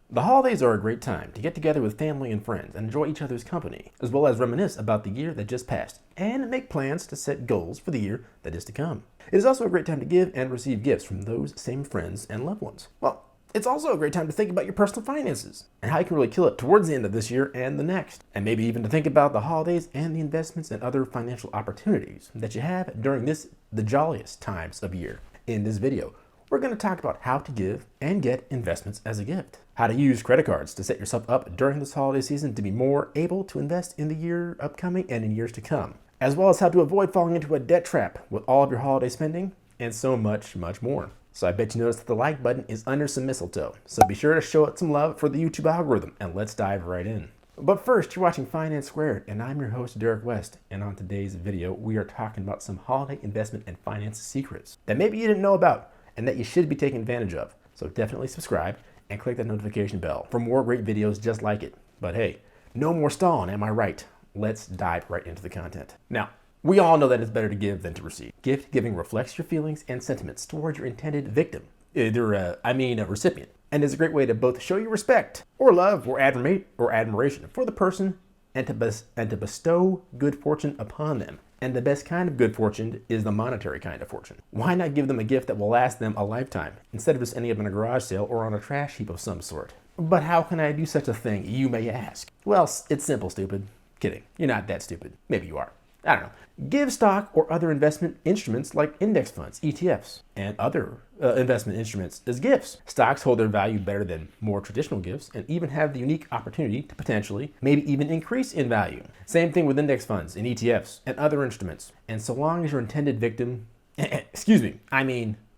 The holidays are a great time to get together with family and friends and enjoy each other's company, as well as reminisce about the year that just passed and make plans to set goals for the year that is to come. It is also a great time to give and receive gifts from those same friends and loved ones. Well, it's also a great time to think about your personal finances and how you can really kill it towards the end of this year and the next. And maybe even to think about the holidays and the investments and other financial opportunities that you have during the jolliest times of year. In this video, we're going to talk about how to give and get investments as a gift. How to use credit cards to set yourself up during this holiday season to be more able to invest in the year upcoming and in years to come. As well as how to avoid falling into a debt trap with all of your holiday spending and so much more. So I bet you noticed that the like button is under some mistletoe. So be sure to show it some love for the YouTube algorithm and let's dive right in. But first, you're watching Finance Squared and I'm your host, Derek West. And on today's video, we are talking about some holiday investment and finance secrets that maybe you didn't know about and that you should be taking advantage of. So definitely subscribe and click that notification bell for more great videos just like it. But hey, no more stalling, am I right? Let's dive right into the content. Now, we all know that it's better to give than to receive. Gift giving reflects your feelings and sentiments towards your intended victim, a recipient, and is a great way to both show your respect or love or admiration for the person and to bestow good fortune upon them. And the best kind of good fortune is the monetary kind of fortune. Why not give them a gift that will last them a lifetime instead of just ending up in a garage sale or on a trash heap of some sort? But how can I do such a thing, you may ask? Well, it's simple, stupid. Kidding. You're not that stupid. Maybe you are. I don't know. Give stock or other investment instruments like index funds, ETFs, and other investment instruments as gifts. Stocks hold their value better than more traditional gifts and even have the unique opportunity to potentially, maybe even increase in value. Same thing with index funds and ETFs and other instruments. And so long as your intended victim,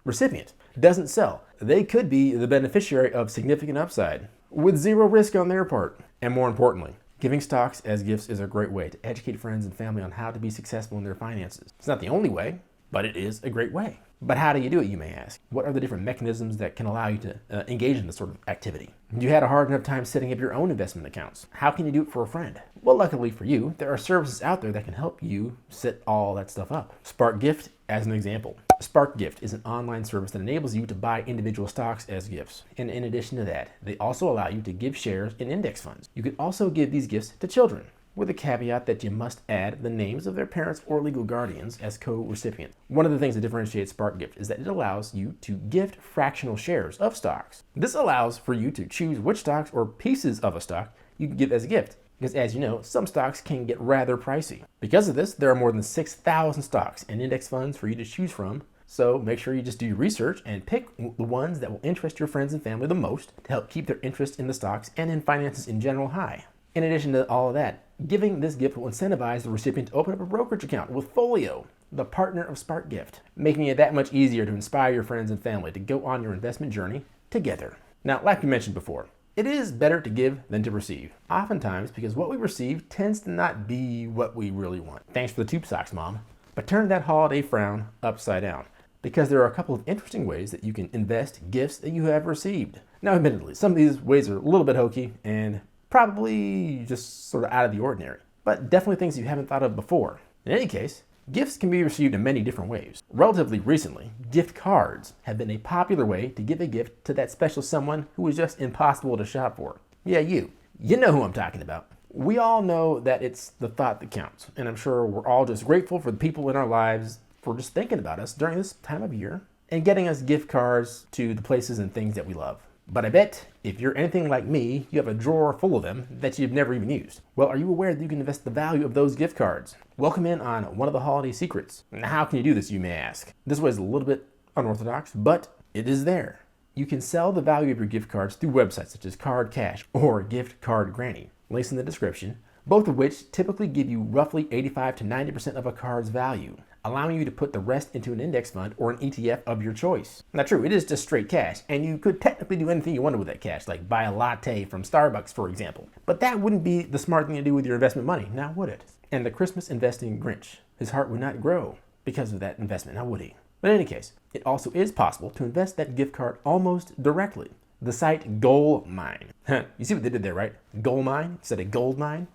recipient, doesn't sell, they could be the beneficiary of significant upside with zero risk on their part. And more importantly, giving stocks as gifts is a great way to educate friends and family on how to be successful in their finances. It's not the only way, but it is a great way. But how do you do it, you may ask? What are the different mechanisms that can allow you to engage in this sort of activity? You had a hard enough time setting up your own investment accounts. How can you do it for a friend? Well, luckily for you, there are services out there that can help you set all that stuff up. SparkGift, as an example. SparkGift is an online service that enables you to buy individual stocks as gifts. And in addition to that, they also allow you to give shares in index funds. You can also give these gifts to children, with a caveat that you must add the names of their parents or legal guardians as co-recipients. One of the things that differentiates SparkGift is that it allows you to gift fractional shares of stocks. This allows for you to choose which stocks or pieces of a stock you can give as a gift, because as you know, some stocks can get rather pricey. Because of this, there are more than 6,000 stocks and index funds for you to choose from. So make sure you just do your research and pick the ones that will interest your friends and family the most to help keep their interest in the stocks and in finances in general high. In addition to all of that, giving this gift will incentivize the recipient to open up a brokerage account with Folio, the partner of SparkGift, making it that much easier to inspire your friends and family to go on your investment journey together. Now, like we mentioned before, it is better to give than to receive, oftentimes because what we receive tends to not be what we really want. Thanks for the tube socks, Mom. But turn that holiday frown upside down, because there are a couple of interesting ways that you can invest gifts that you have received. Now, admittedly, some of these ways are a little bit hokey and probably just sort of out of the ordinary, but definitely things you haven't thought of before. In any case, gifts can be received in many different ways. Relatively recently, gift cards have been a popular way to give a gift to that special someone who is just impossible to shop for. Yeah, you know who I'm talking about. We all know that it's the thought that counts, and I'm sure we're all just grateful for the people in our lives for just thinking about us during this time of year and getting us gift cards to the places and things that we love. But I bet if you're anything like me, you have a drawer full of them that you've never even used. Well, are you aware that you can invest the value of those gift cards? Welcome in on one of the holiday secrets. Now, how can you do this, you may ask? This way is a little bit unorthodox, but it is there. You can sell the value of your gift cards through websites such as Card Cash or Gift Card Granny, links in the description, both of which typically give you roughly 85 to 90% of a card's value, allowing you to put the rest into an index fund or an ETF of your choice. Now true, it is just straight cash, and you could technically do anything you wanted with that cash, like buy a latte from Starbucks, for example. But that wouldn't be the smart thing to do with your investment money, now would it? And the Christmas investing Grinch, his heart would not grow because of that investment, now would he? But in any case, it also is possible to invest that gift card almost directly. The site Goldmine. You see what they did there, right? Goldmine instead of gold mine?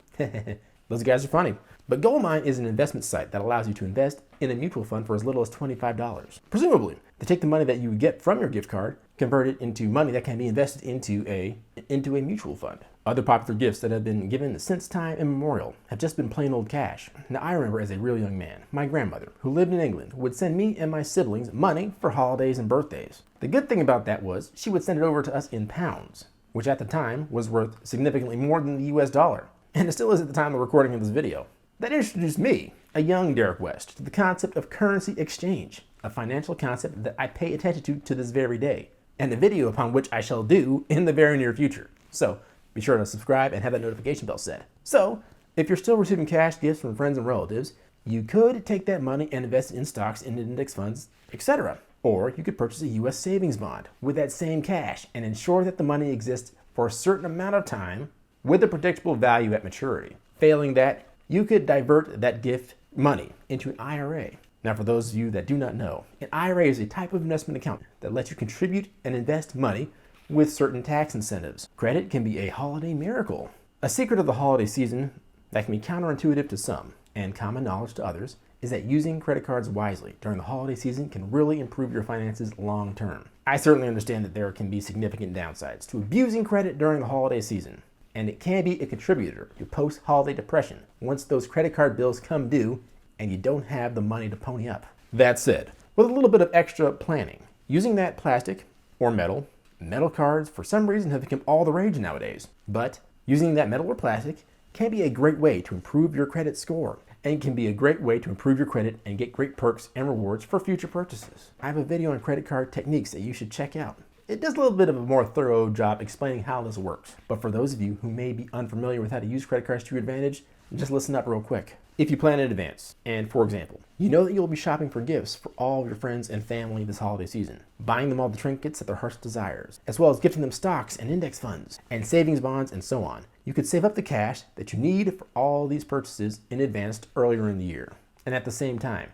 Those guys are funny. But Goldmine is an investment site that allows you to invest in a mutual fund for as little as $25. Presumably, they take the money that you get from your gift card, convert it into money that can be invested into a mutual fund. Other popular gifts that have been given since time immemorial have just been plain old cash. Now, I remember as a real young man, my grandmother, who lived in England, would send me and my siblings money for holidays and birthdays. The good thing about that was she would send it over to us in pounds, which at the time was worth significantly more than the US dollar. And it still is at the time of the recording of this video. That introduced me, a young Derek West, to the concept of currency exchange, a financial concept that I pay attention to this very day, and a video upon which I shall do in the very near future. So be sure to subscribe and have that notification bell set. So if you're still receiving cash gifts from friends and relatives, you could take that money and invest it in stocks, in index funds, etc. Or you could purchase a US savings bond with that same cash and ensure that the money exists for a certain amount of time with a predictable value at maturity. Failing that, you could divert that gift money into an IRA. Now, for those of you that do not know, an IRA is a type of investment account that lets you contribute and invest money with certain tax incentives. Credit can be a holiday miracle. A secret of the holiday season that can be counterintuitive to some and common knowledge to others is that using credit cards wisely during the holiday season can really improve your finances long term. I certainly understand that there can be significant downsides to abusing credit during the holiday season, and it can be a contributor to post-holiday depression once those credit card bills come due and you don't have the money to pony up. That said, with a little bit of extra planning, using that plastic or metal cards for some reason have become all the rage nowadays. But using that metal or plastic can be a great way to improve your credit score, and can be a great way to improve your credit and get great perks and rewards for future purchases. I have a video on credit card techniques that you should check out. It does a little bit of a more thorough job explaining how this works. But for those of you who may be unfamiliar with how to use credit cards to your advantage, just listen up real quick. If you plan in advance, and for example, you know that you'll be shopping for gifts for all of your friends and family this holiday season, buying them all the trinkets that their hearts desires, as well as gifting them stocks and index funds and savings bonds and so on, you could save up the cash that you need for all these purchases in advance earlier in the year. And at the same time,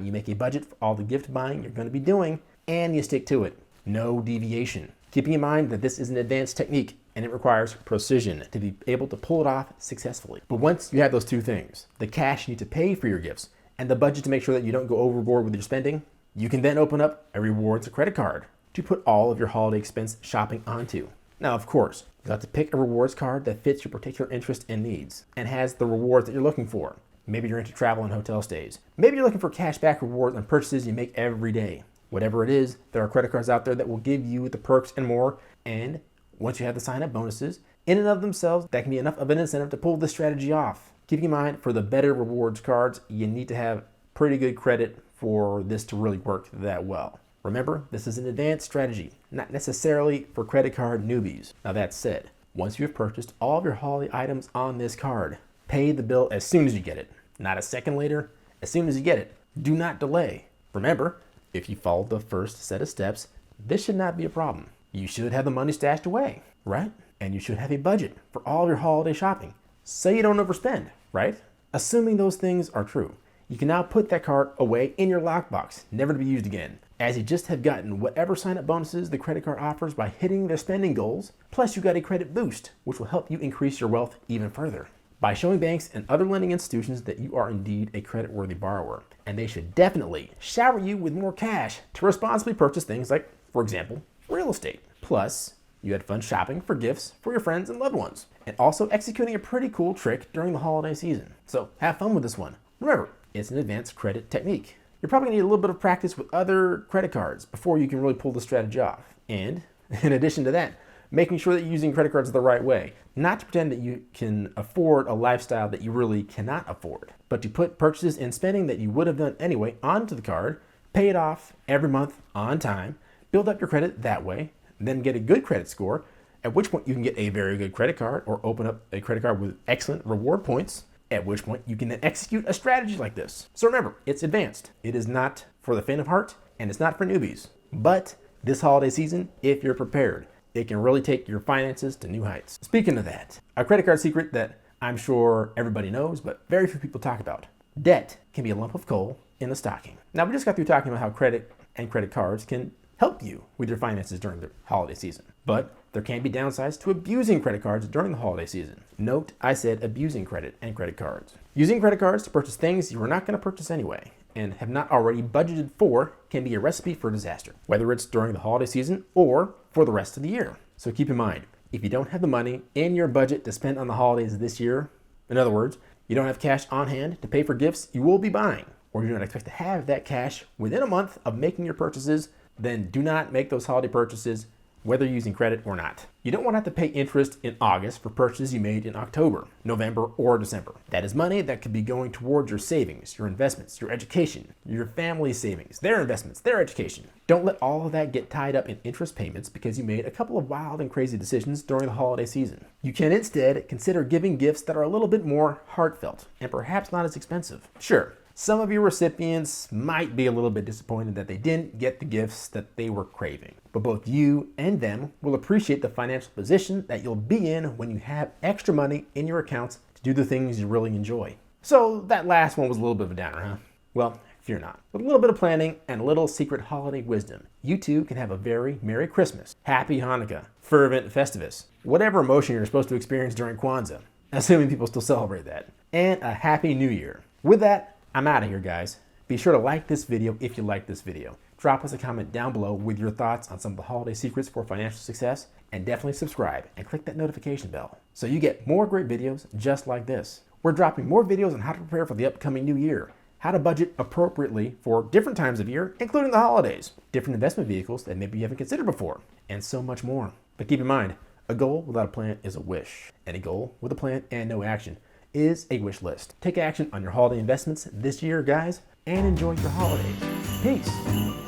you make a budget for all the gift buying you're going to be doing, and you stick to it. No deviation. Keeping in mind that this is an advanced technique and it requires precision to be able to pull it off successfully. But once you have those two things, the cash you need to pay for your gifts and the budget to make sure that you don't go overboard with your spending, you can then open up a rewards credit card to put all of your holiday expense shopping onto. Now, of course, you have to pick a rewards card that fits your particular interest and needs and has the rewards that you're looking for. Maybe you're into travel and hotel stays. Maybe you're looking for cashback rewards on purchases you make every day. Whatever it is, there are credit cards out there that will give you the perks and more. And once you have the sign-up bonuses, in and of themselves, that can be enough of an incentive to pull this strategy off. Keeping in mind, for the better rewards cards, you need to have pretty good credit for this to really work that well. Remember, this is an advanced strategy, not necessarily for credit card newbies. Now that said, once you have purchased all of your holiday items on this card, pay the bill as soon as you get it. Not a second later, as soon as you get it. Do not delay. Remember, if you follow the first set of steps, this should not be a problem. You should have the money stashed away, right? And you should have a budget for all of your holiday shopping, so you don't overspend, right? Assuming those things are true, you can now put that card away in your lockbox, never to be used again, as you just have gotten whatever sign-up bonuses the credit card offers by hitting their spending goals, plus you got a credit boost, which will help you increase your wealth even further by showing banks and other lending institutions that you are indeed a credit-worthy borrower, and they should definitely shower you with more cash to responsibly purchase things like, for example, real estate. Plus, you had fun shopping for gifts for your friends and loved ones, and also executing a pretty cool trick during the holiday season. So have fun with this one. Remember, it's an advanced credit technique. You're probably gonna need a little bit of practice with other credit cards before you can really pull the strategy off. And in addition to that, making sure that you're using credit cards the right way, not to pretend that you can afford a lifestyle that you really cannot afford, but to put purchases and spending that you would have done anyway onto the card, pay it off every month on time, build up your credit that way, then get a good credit score, at which point you can get a very good credit card or open up a credit card with excellent reward points, at which point you can then execute a strategy like this. So remember, it's advanced. It is not for the faint of heart, and it's not for newbies. But this holiday season, if you're prepared, it can really take your finances to new heights. Speaking of that, a credit card secret that I'm sure everybody knows, but very few people talk about. Debt can be a lump of coal in the stocking. Now, we just got through talking about how credit and credit cards can help you with your finances during the holiday season. But there can be downsides to abusing credit cards during the holiday season. Note, I said abusing credit and credit cards. Using credit cards to purchase things you were not going to purchase anyway, and have not already budgeted for can be a recipe for disaster, whether it's during the holiday season or for the rest of the year. So keep in mind, if you don't have the money in your budget to spend on the holidays this year, in other words, you don't have cash on hand to pay for gifts you will be buying, or you don't expect to have that cash within a month of making your purchases, then do not make those holiday purchases, whether using credit or not. You don't want to have to pay interest in August for purchases you made in October, November, or December. That is money that could be going towards your savings, your investments, your education, your family's savings, their investments, their education. Don't let all of that get tied up in interest payments because you made a couple of wild and crazy decisions during the holiday season. You can instead consider giving gifts that are a little bit more heartfelt and perhaps not as expensive. Sure, some of your recipients might be a little bit disappointed that they didn't get the gifts that they were craving, but both you and them will appreciate the financial position that you'll be in when you have extra money in your accounts to do the things you really enjoy. So that last one was a little bit of a downer, huh? Well, fear not. With a little bit of planning and a little secret holiday wisdom, you too can have a very Merry Christmas, Happy Hanukkah, fervent Festivus, whatever emotion you're supposed to experience during Kwanzaa, assuming people still celebrate that, and a Happy New Year. With that, I'm out of here, guys. Be sure to like this video if you like this video. Drop us a comment down below with your thoughts on some of the holiday secrets for financial success, and definitely subscribe and click that notification bell so you get more great videos just like this. We're dropping more videos on how to prepare for the upcoming new year, how to budget appropriately for different times of year, including the holidays, different investment vehicles that maybe you haven't considered before, and so much more. But keep in mind, a goal without a plan is a wish, and a goal with a plan and no action is a wish list. Take action on your holiday investments this year, guys, and enjoy your holidays. Peace.